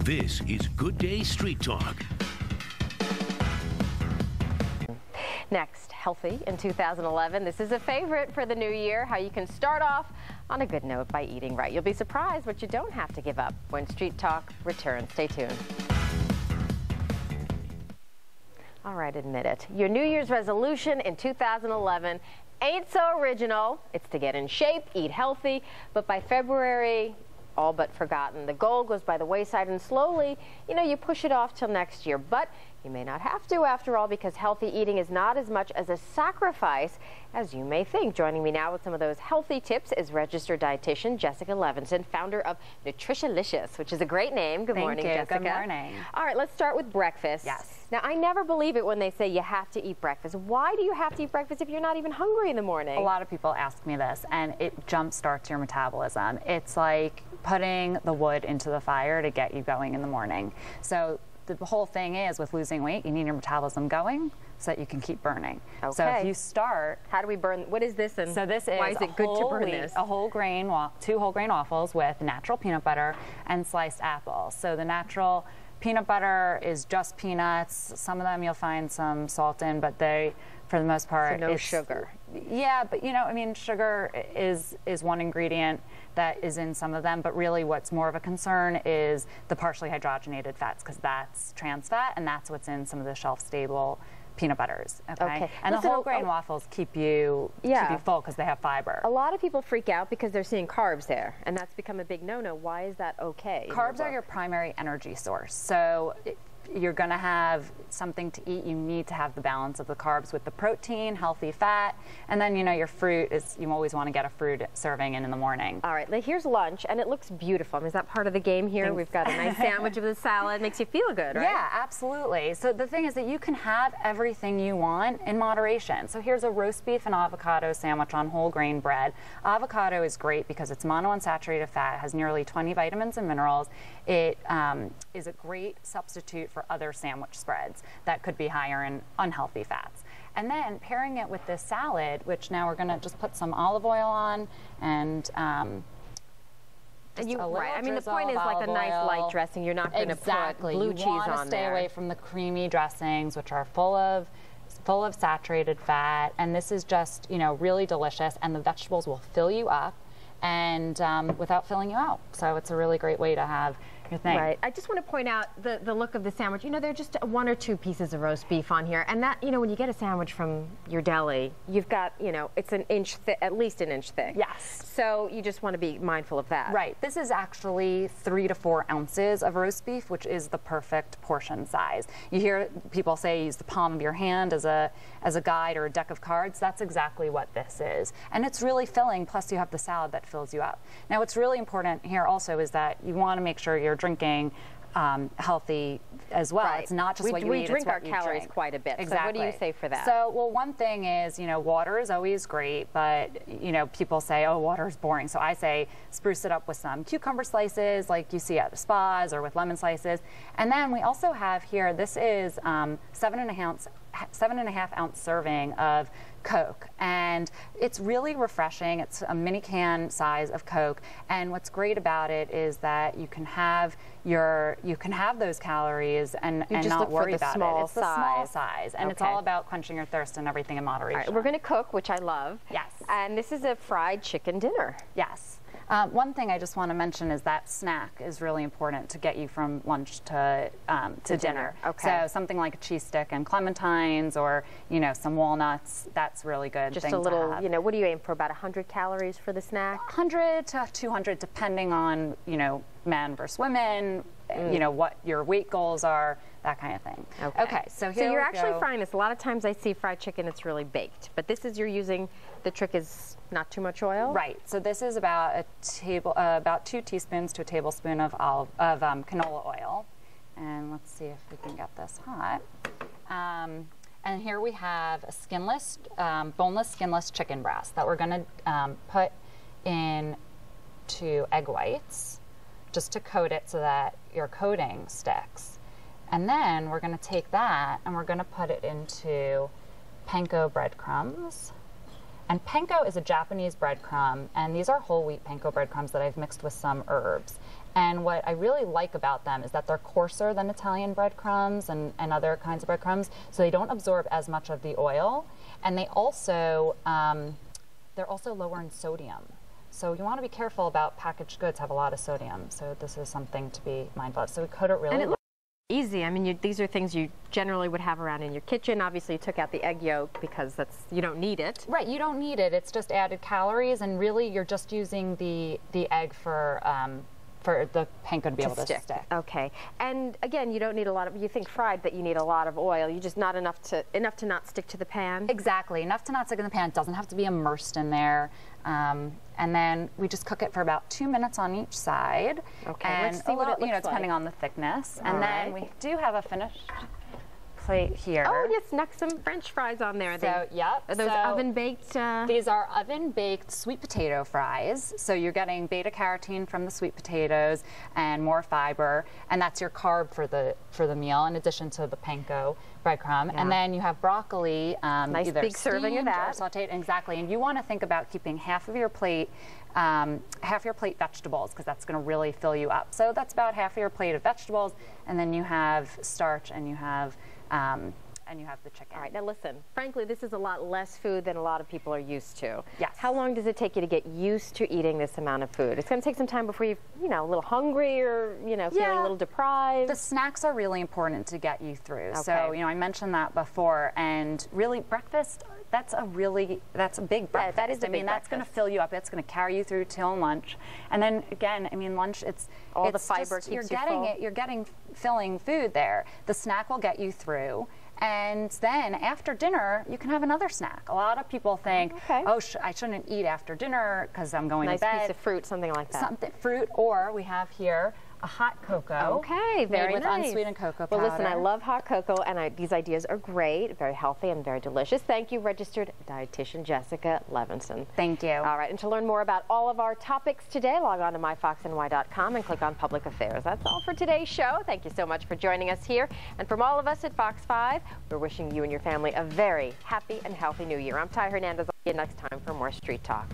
This is Good Day Street Talk. Next, healthy in 2011. This is a favorite for the new year, how you can start off on a good note by eating right. You'll be surprised what you don't have to give up when Street Talk returns. Stay tuned. All right, admit it. Your New Year's resolution in 2011 ain't so original. It's to get in shape, eat healthy, but by February, all but forgotten. The goal goes by the wayside, and slowly, you push it off till next year. But you may not have to, after all, because healthy eating is not as much as a sacrifice as you may think. Joining me now with some of those healthy tips is registered dietitian Jessica Levinson, founder of Nutrilicious, which is a great name. Good morning, Jessica. Good morning. All right, let's start with breakfast. Yes. Now, I never believe it when they say you have to eat breakfast. Why do you have to eat breakfast if you're not even hungry in the morning? A lot of people ask me this, and it jump starts your metabolism. It's like putting the wood into the fire to get you going in the morning. So the whole thing is, with losing weight, you need your metabolism going so that you can keep burning. Okay. So if you start... How do we burn? What is this? And so this is why is it good to burn this? A whole grain, two whole grain waffles with natural peanut butter and sliced apples. So the natural peanut butter is just peanuts. Some of them you'll find some salt in, but they, for the most part, so no sugar. Yeah, but sugar is one ingredient that is in some of them, but really what's more of a concern is the partially hydrogenated fats, because that's trans fat, and that's what's in some of the shelf-stable peanut butters. Okay. And the whole grain waffles keep you full because they have fiber. A lot of people freak out because they're seeing carbs there, and that's become a big no-no. Why is that okay? Carbs are your primary energy source. So you're going to have something to eat. You need to have the balance of the carbs with the protein, healthy fat, and then your fruit is, you always want to get a fruit serving in the morning. All right, here's lunch, and it looks beautiful. I mean, is that part of the game here? Thanks. We've got a nice sandwich with a salad. Makes you feel good, right? Yeah, absolutely. So the thing is that you can have everything you want in moderation. So here's a roast beef and avocado sandwich on whole grain bread. Avocado is great because it's monounsaturated fat, has nearly 20 vitamins and minerals. It is a great substitute for other sandwich spreads that could be higher in unhealthy fats. And then pairing it with this salad, which now we're going to just put some olive oil on and right. I mean, the point is like a nice light dressing. You're not going to put blue cheese on there. You want to stay away from the creamy dressings, which are full of saturated fat. And this is just, really delicious. And the vegetables will fill you up and without filling you out. So it's a really great way to have your thing. Right. I just want to point out the look of the sandwich. There are just 1 or 2 pieces of roast beef on here, and that, when you get a sandwich from your deli, you've got, it's an inch thick, at least an inch thick. Yes. So you just want to be mindful of that. Right. This is actually 3 to 4 ounces of roast beef, which is the perfect portion size. You hear people say use the palm of your hand as a guide or a deck of cards. That's exactly what this is. And it's really filling, plus you have the salad that fills you up. Now, what's really important here also is that you want to make sure you're drinking healthy as well. Right. It's not just what you eat, we drink it's what our calories drink. quite a bit. Exactly. So what do you say for that? So, well, one thing is, water is always great, but, people say, oh, water is boring. So I say spruce it up with some cucumber slices like you see at the spas or with lemon slices. And then we also have here, this is 7.5 ounce serving of Coke, and it's really refreshing. It's a mini can size of Coke, and what's great about it is that you can have those calories and not worry about it. It's the small size, and it's all about quenching your thirst and everything in moderation. All right, we're going to cook, which I love. Yes. And this is a fried chicken dinner. Yes. One thing I just want to mention is that snack is really important to get you from lunch to dinner. Okay. So something like a cheese stick and clementines, or some walnuts. That's really good. Just a little. What do you aim for? About 100 calories for the snack? 100 to 200, depending on men versus women. What your weight goals are. That kind of thing. Okay. So here you're actually frying this. A lot of times I see fried chicken, it's really baked. But this is, you're using, the trick is not too much oil? Right. So this is about about 2 teaspoons to a tablespoon of canola oil. And let's see if we can get this hot. And here we have a skinless, boneless, skinless chicken breast that we're going to put into egg whites just to coat it so that your coating sticks. And then we're going to take that and we're going to put it into panko breadcrumbs. And panko is a Japanese breadcrumb, and these are whole wheat panko breadcrumbs that I've mixed with some herbs. And what I really like about them is that they're coarser than Italian breadcrumbs and other kinds of breadcrumbs, so they don't absorb as much of the oil. And they also, they're also lower in sodium. So you want to be careful about packaged goods have a lot of sodium. So this is something to be mindful of. So we coat it really. And it looks easy. I mean, these are things you generally would have around in your kitchen. Obviously, you took out the egg yolk because you don't need it. Right, you don't need it. It's just added calories, and really you're just using the egg for the panko to be able to stick. Okay. And again, you don't need a lot of, you think fried, but you need a lot of oil. You just not enough to not stick to the pan? Exactly. Enough to not stick in the pan. It doesn't have to be immersed in there. And then we just cook it for about 2 minutes on each side. Okay. And let's see what it looks depending like. on the thickness. All and then right. we do have a finished plate here. Oh, you snuck some French fries on there. Yep. Are those oven-baked? These are oven-baked sweet potato fries. So you're getting beta-carotene from the sweet potatoes and more fiber, and that's your carb for the meal, in addition to the panko breadcrumb. Yeah. And then you have broccoli, nice either big serving of that. Or sauteed. Exactly. And you want to think about keeping half your plate vegetables, because that's going to really fill you up. So that's about half of your plate of vegetables, and then you have starch, and you have the chicken. All right, now listen, frankly, this is a lot less food than a lot of people are used to. Yes. How long does it take you to get used to eating this amount of food? It's going to take some time before you're, a little hungry or, feeling a little deprived. The snacks are really important to get you through. Okay. So, I mentioned that before, and really breakfast, that's a big breakfast. Yeah, that is a big that's going to fill you up. That's going to carry you through till lunch. And then again, lunch, all the fiber keeps you full. You're getting filling food there. The snack will get you through. And then after dinner, you can have another snack. A lot of people think, oh, I shouldn't eat after dinner because I'm going to bed. Nice piece of fruit, something like that. Fruit, or we have here a hot cocoa. Okay, very made with nice. unsweetened cocoa powder. Well, listen, I love hot cocoa, and these ideas are great, very healthy and very delicious. Thank you, registered dietitian Jessica Levinson. Thank you. All right, and to learn more about all of our topics today, log on to myfoxny.com and click on Public Affairs. That's all for today's show. Thank you so much for joining us here. And from all of us at Fox 5, we're wishing you and your family a very happy and healthy new year. I'm Ty Hernandez. I'll see you next time for more Street Talk.